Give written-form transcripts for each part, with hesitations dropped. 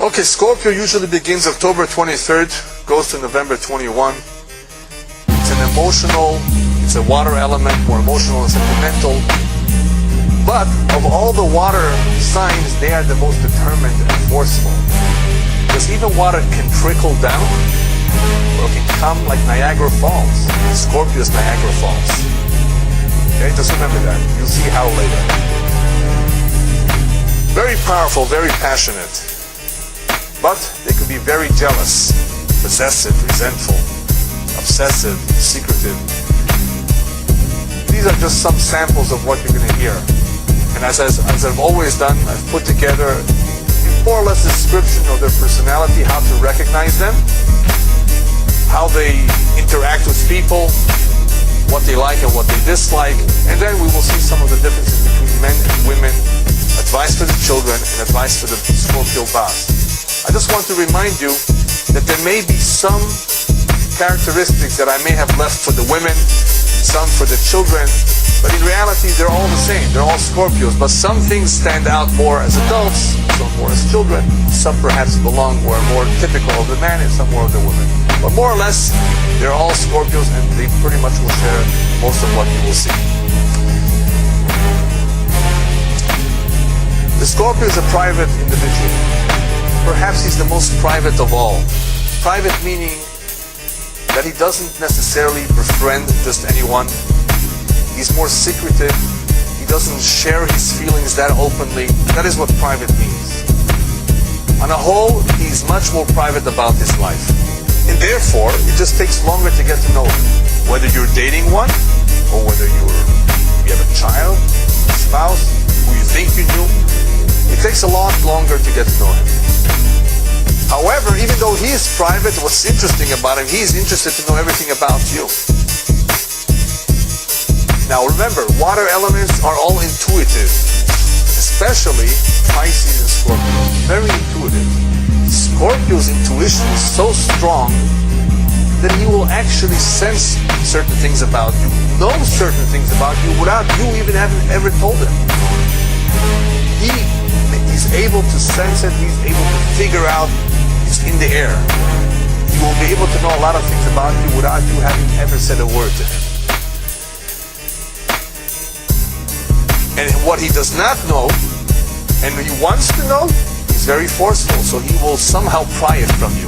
Okay, Scorpio usually begins October 23rd, goes to November 21. It's an emotional, it's a water element, more emotional and sentimental. But of all the water signs, they are the most determined and forceful. Because even water can trickle down, or it can come like Niagara Falls. Scorpio's Niagara Falls. Okay, just remember that. You'll see how later. Very powerful, very passionate. But they can be very jealous, possessive, resentful, obsessive, secretive. These are just some samples of what you're going to hear. And as I've always done, I've put together more or less a description of their personality, how to recognize them, how they interact with people, what they like and what they dislike, and then we will see some of the differences between men and women, advice for the children, and advice for the Scorpio boss. I just want to remind you that there may be some characteristics that I may have left for the women, some for the children, but in reality they're all the same. They're all Scorpios, but some things stand out more as adults, some more as children, some perhaps belong or are more typical of the man and some more of the woman. But more or less, they're all Scorpios and they pretty much will share most of what you will see. The Scorpio is a private individual. Perhaps he's the most private of all. Private meaning that he doesn't necessarily befriend just anyone. He's more secretive. He doesn't share his feelings that openly. That is what private means. On a whole, he's much more private about his life. And therefore, it just takes longer to get to know him. Whether you're dating one, or whether you have a child, a spouse, who you think you knew, it takes a lot longer to get to know him. However, even though he is private, what's interesting about him, he's interested to know everything about you. Now remember, water elements are all intuitive, especially Pisces and Scorpio. Very intuitive. Scorpio's intuition is so strong that he will actually sense certain things about you, know certain things about you without you even having ever told him. He's able to sense it, he's able to figure out, it's in the air. He will be able to know a lot of things about you without you having ever said a word to him. And what he does not know, and he wants to know, he's very forceful, so he will somehow pry it from you.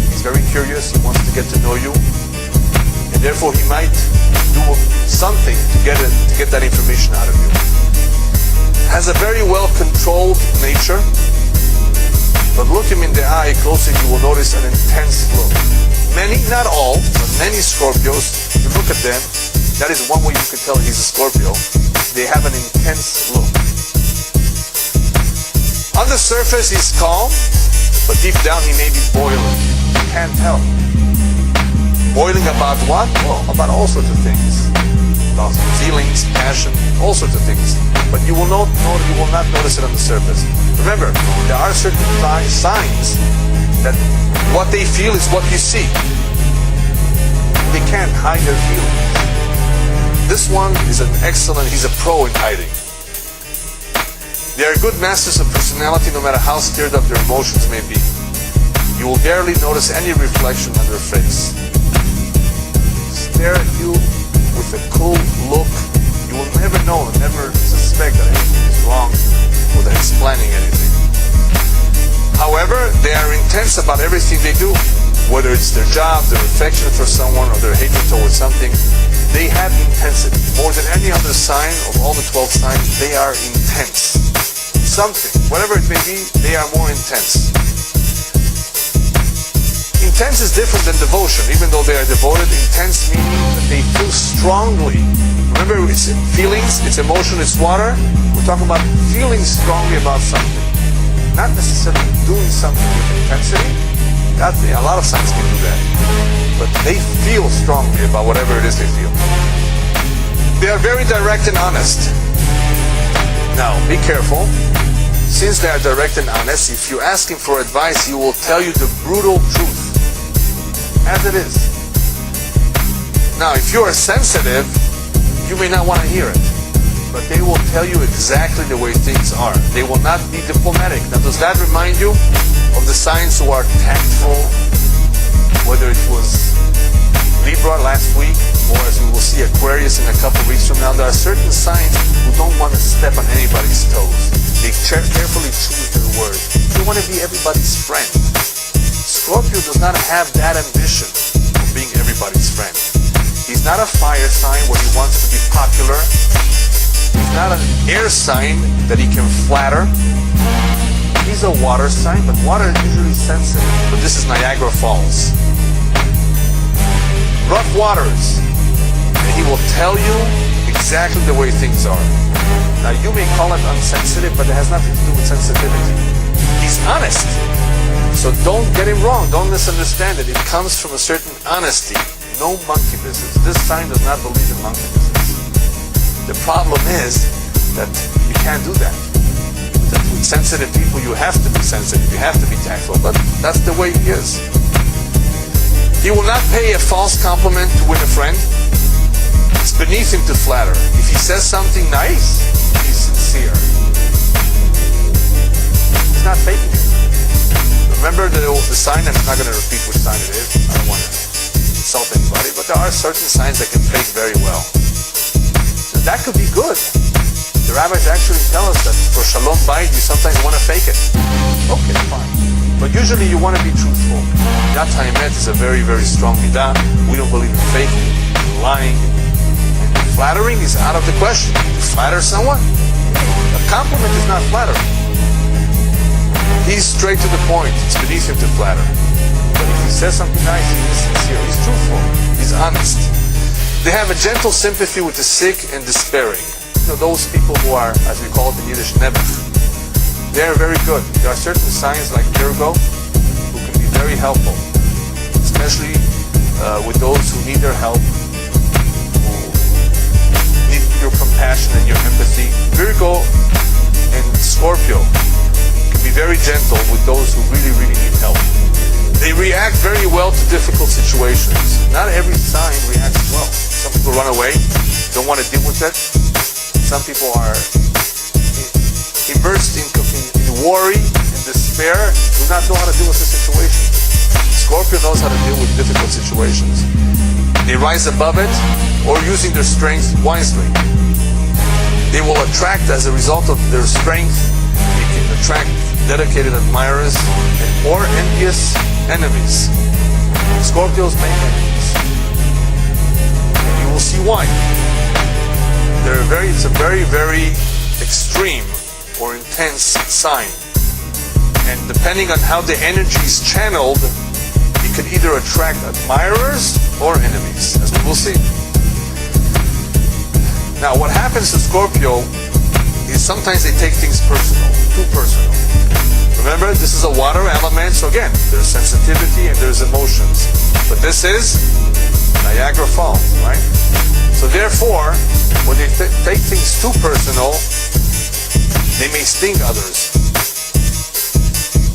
He's very curious, he wants to get to know you, and therefore he might do something to get that information out of you. Has a very well-controlled nature, but look him in the eye closely, you will notice an intense look. Many, not all, but many Scorpios, if you look at them, that is one way you can tell he's a Scorpio. They have an intense look. On the surface, he's calm, but deep down he may be boiling. You can't tell. Boiling about what? Well, about all sorts of things. About feelings, passion, all sorts of things. But you will not notice it on the surface. Remember, there are certain signs that what they feel is what you see. They can't hide their feelings. This one is he's a pro in hiding. They are good masters of personality no matter how stirred up their emotions may be. You will barely notice any reflection on their face. Stare at you with a cool look. You will never know, never suspect that anything is wrong or that it's planning anything. However, they are intense about everything they do. Whether it's their job, their affection for someone, or their hatred towards something, they have intensity. More than any other sign of all the 12 signs, they are intense. Something, whatever it may be, they are more intense. Intense is different than devotion. Even though they are devoted, intense meaning that they feel strongly. Remember, it's feelings, it's emotion, it's water. We're talking about feeling strongly about something. Not necessarily doing something with intensity. A lot of signs can do that. But they feel strongly about whatever it is they feel. They are very direct and honest. Now, be careful. Since they are direct and honest, if you ask him for advice, he will tell you the brutal truth. As it is. Now, if you are sensitive, you may not want to hear it. but they will tell you exactly the way things are. They will not be diplomatic. Now, does that remind you of the signs who are tactful, whether it was Libra last week, or as we will see Aquarius in a couple weeks from now? There are certain signs who don't want to step on anybody's toes. They carefully choose their words. They want to be everybody's friend. Scorpio does not have that ambition of being everybody's friend. He's not a fire sign where he wants to be popular. He's not an air sign that he can flatter. He's a water sign, but water is usually sensitive. But this is Niagara Falls. Rough waters. And he will tell you exactly the way things are. Now, you may call it unsensitive, but it has nothing to do with sensitivity. He's honest. So don't get him wrong. Don't misunderstand it. It comes from a certain honesty. No monkey business. This sign does not believe in monkey business. The problem is that you can't do that. That with sensitive people, you have to be sensitive. You have to be tactful. But that's the way he is. He will not pay a false compliment to win a friend. It's beneath him to flatter. If he says something nice, he's sincere. He's not faking it. Remember the sign, and I'm not going to repeat which sign it is. I don't want to insult anybody, but there are certain signs that can fake very well. And that could be good. The rabbis actually tell us that for shalom bayit, you sometimes want to fake it. Okay, fine. But usually you want to be truthful. Midat ha'emet is a very, very strong midah. We don't believe in faking, lying, and flattering is out of the question. To flatter someone, a compliment is not flattering. He's straight to the point. It's beneath him to flatter. But if he says something nice, he's sincere, he's truthful, he's honest. They have a gentle sympathy with the sick and despairing. You know, those people who are, as we call it in Yiddish, nebuch. They're very good. There are certain signs like Virgo who can be very helpful, especially with those who need their help, who need your compassion and your empathy. Virgo and Scorpio can be very gentle with those who really, really need help. They react very well to difficult situations. Not every sign reacts well. Some people run away, don't want to deal with it. Some people are immersed in worry and despair, do not know how to deal with the situation. Scorpio knows how to deal with difficult situations. They rise above it, or using their strength wisely. They will attract, as a result of their strength, they can attract dedicated admirers or envious enemies. Scorpios make enemies. And you will see why. It's a very, very extreme or intense sign. And depending on how the energy is channeled, it could either attract admirers or enemies, as we will see. Now, what happens to Scorpio is sometimes they take things personal, too personal. Remember, this is a water element, so again, there's sensitivity and there's emotions. But this is Niagara Falls, right? So therefore, when they take things too personal, they may sting others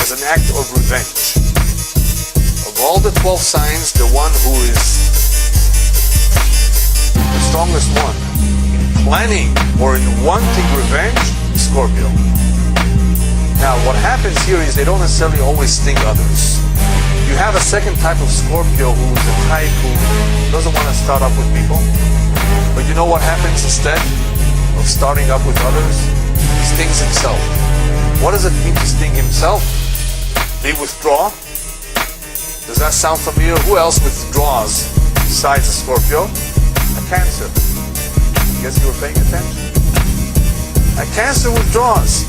as an act of revenge. Of all the 12 signs, the one who is the strongest one in planning or in wanting revenge is Scorpio. Now, what happens here is they don't necessarily always sting others. You have a second type of Scorpio who is a type who doesn't want to start up with people. But you know what happens instead of starting up with others? He stings himself. What does it mean to sting himself? They withdraw. Does that sound familiar? Who else withdraws besides a Scorpio? A Cancer. Guess you were paying attention. A Cancer withdraws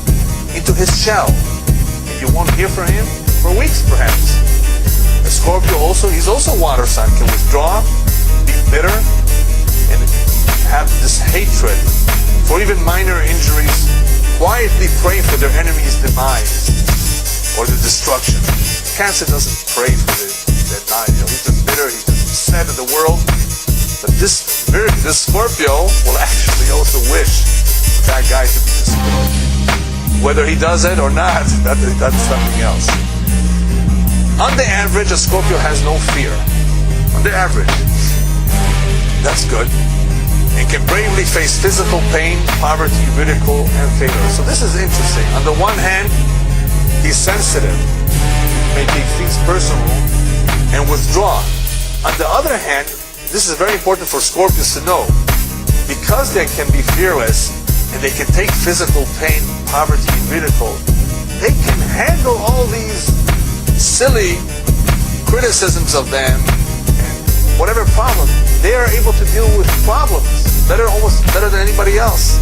into his shell, and you won't hear from him for weeks, perhaps. A Scorpio he's also water sign, can withdraw, be bitter, and have this hatred for even minor injuries, quietly pray for their enemy's demise or the destruction. Cancer doesn't pray for the demise. He's just bitter, he's just upset at the world. But this Scorpio will actually also wish for that guy to be destroyed. Whether he does it or not, that's something else. On the average, a Scorpio has no fear. On the average. That's good. and can bravely face physical pain, poverty, ridicule, and failure. So this is interesting. On the one hand, he's sensitive, may take things personal, and withdraw. On the other hand, this is very important for Scorpios to know, because they can be fearless and they can take physical pain, poverty, ridicule, they can handle all these silly criticisms of them and whatever problem. They are able to deal with problems almost better than anybody else.